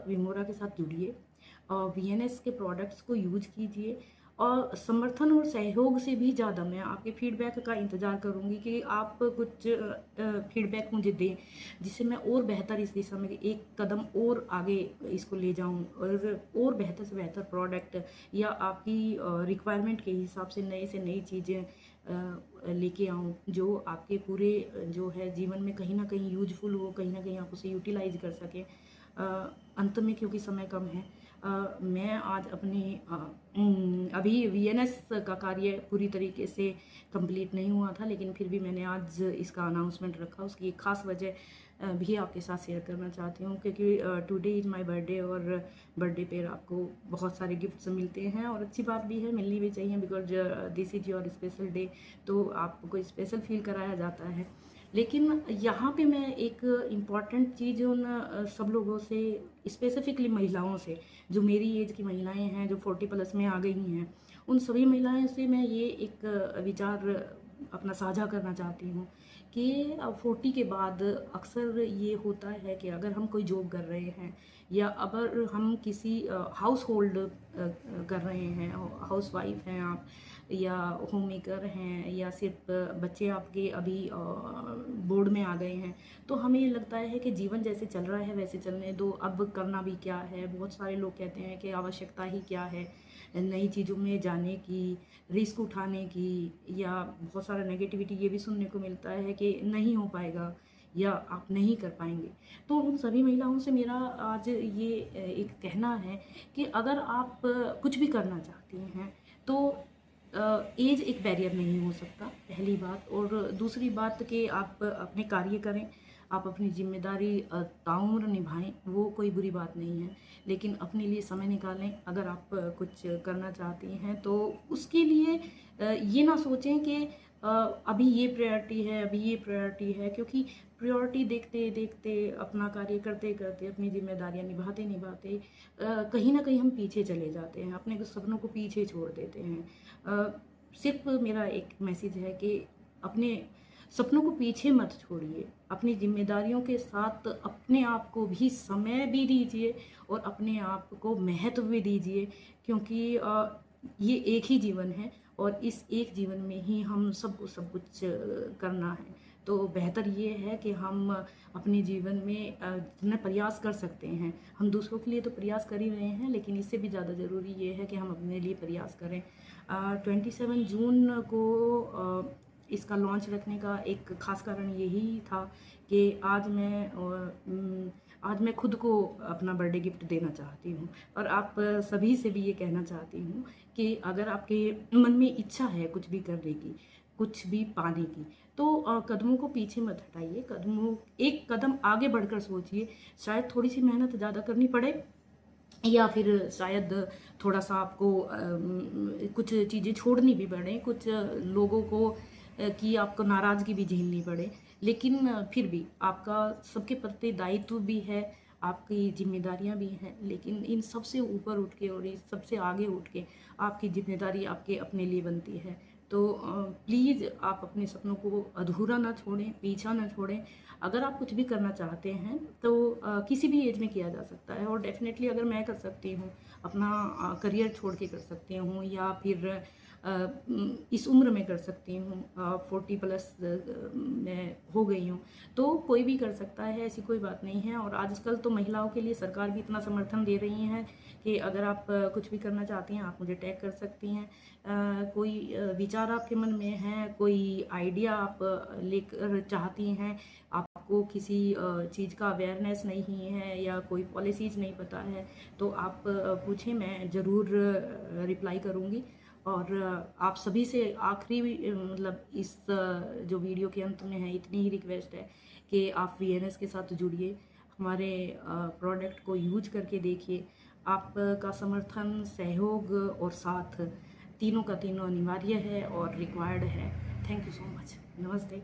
विमोरा के साथ जुड़िए और वीएनएस के प्रोडक्ट्स को यूज कीजिए और समर्थन और सहयोग से भी ज़्यादा मैं आपके फीडबैक का इंतज़ार करूँगी कि आप कुछ फीडबैक मुझे दें, जिससे मैं और बेहतर इस दिशा में एक कदम और आगे इसको ले जाऊँ और बेहतर से बेहतर प्रोडक्ट या आपकी रिक्वायरमेंट के हिसाब से नई चीज़ें लेके आऊँ, जो आपके पूरे जो है जीवन में कहीं न कहीं यूज़फुल हो, कहीं न कहीं आप उसे यूटिलाइज़ कर सकें। अंत में क्योंकि समय कम है, मैं आज अभी वीएनएस का कार्य पूरी तरीके से कंप्लीट नहीं हुआ था, लेकिन फिर भी मैंने आज इसका अनाउंसमेंट रखा। उसकी एक ख़ास वजह भी आपके साथ शेयर करना चाहती हूँ, क्योंकि टुडे इज़ माय बर्थडे और बर्थडे पे आपको बहुत सारे गिफ्ट्स मिलते हैं और अच्छी बात भी है, मिलनी भी चाहिए, because this is your special day, तो आपको स्पेशल फील कराया जाता है। लेकिन यहाँ पे मैं एक इम्पॉर्टेंट चीज़ उन सब लोगों से, स्पेसिफिकली महिलाओं से, जो मेरी एज की महिलाएं हैं, जो 40 प्लस में आ गई हैं, उन सभी महिलाओं से मैं ये एक विचार अपना साझा करना चाहती हूँ कि 40 के बाद अक्सर ये होता है कि अगर हम कोई जॉब कर रहे हैं या अगर हम किसी हाउस होल्ड कर रहे हैं, हाउस वाइफ हैं आप, या होम मेकर हैं, या सिर्फ बच्चे आपके अभी बोर्ड में आ गए हैं, तो हमें ये लगता है कि जीवन जैसे चल रहा है वैसे चलने दो, अब करना भी क्या है। बहुत सारे लोग कहते हैं कि आवश्यकता ही क्या है नई चीज़ों में जाने की, रिस्क उठाने की, या बहुत सारा नेगेटिविटी ये भी सुनने को मिलता है कि नहीं हो पाएगा या आप नहीं कर पाएंगे। तो उन सभी महिलाओं से मेरा आज ये एक कहना है कि अगर आप कुछ भी करना चाहती हैं तो एज एक बैरियर नहीं हो सकता, पहली बात। और दूसरी बात कि आप अपने कार्य करें, आप अपनी जिम्मेदारी ताउम्र निभाएं, वो कोई बुरी बात नहीं है, लेकिन अपने लिए समय निकालें। अगर आप कुछ करना चाहती हैं तो उसके लिए ये ना सोचें कि अभी ये प्रायोरिटी है, अभी ये प्रायोरिटी है, क्योंकि प्रायोरिटी देखते देखते, अपना कार्य करते करते, अपनी जिम्मेदारियां निभाते निभाते कहीं ना कहीं हम पीछे चले जाते हैं, अपने सपनों को पीछे छोड़ देते हैं। सिर्फ मेरा एक मैसेज है कि अपने सपनों को पीछे मत छोड़िए, अपनी जिम्मेदारियों के साथ अपने आप को भी समय भी दीजिए और अपने आप को महत्व भी दीजिए, क्योंकि ये एक ही जीवन है और इस एक जीवन में ही हम सबको सब कुछ करना है। तो बेहतर ये है कि हम अपने जीवन में जितना प्रयास कर सकते हैं, हम दूसरों के लिए तो प्रयास कर ही रहे हैं, लेकिन इससे भी ज़्यादा ज़रूरी ये है कि हम अपने लिए प्रयास करें। 27 जून को इसका लॉन्च रखने का एक ख़ास कारण यही था कि आज मैं खुद को अपना बर्थडे गिफ्ट देना चाहती हूँ और आप सभी से भी ये कहना चाहती हूँ कि अगर आपके मन में इच्छा है कुछ भी करने की, कुछ भी पाने की, तो कदमों को पीछे मत हटाइए, एक कदम आगे बढ़कर सोचिए। शायद थोड़ी सी मेहनत ज़्यादा करनी पड़े, या फिर शायद थोड़ा सा आपको कुछ चीज़ें छोड़नी भी पड़े, कुछ लोगों को की आपको नाराज़गी भी झेलनी पड़े, लेकिन फिर भी आपका सबके प्रति दायित्व भी है, आपकी जिम्मेदारियां भी हैं। लेकिन इन सबसे ऊपर उठ के और इस सबसे आगे उठ के आपकी जिम्मेदारी आपके अपने लिए बनती है। तो प्लीज़ आप अपने सपनों को अधूरा ना छोड़ें, पीछा ना छोड़ें। अगर आप कुछ भी करना चाहते हैं तो किसी भी एज में किया जा सकता है, और डेफिनेटली अगर मैं कर सकती हूँ, अपना करियर छोड़ के कर सकती हूँ, या फिर इस उम्र में कर सकती हूँ, 40 प्लस मैं हो गई हूँ, तो कोई भी कर सकता है, ऐसी कोई बात नहीं है। और आजकल तो महिलाओं के लिए सरकार भी इतना समर्थन दे रही है कि अगर आप कुछ भी करना चाहती हैं आप मुझे टैग कर सकती हैं। कोई विचार आपके मन में है, कोई आइडिया आप लेकर चाहती हैं, आपको किसी चीज़ का अवेयरनेस नहीं है या कोई पॉलिसीज़ नहीं पता है, तो आप पूछें, मैं ज़रूर रिप्लाई करूँगी। और आप सभी से आखिरी मतलब इस जो वीडियो के अंत में है इतनी ही रिक्वेस्ट है कि आप वीएनएस के साथ जुड़िए, हमारे प्रोडक्ट को यूज करके देखिए। आपका समर्थन, सहयोग और साथ तीनों का तीनों अनिवार्य है और रिक्वायर्ड है। Thank you so much. नमस्ते।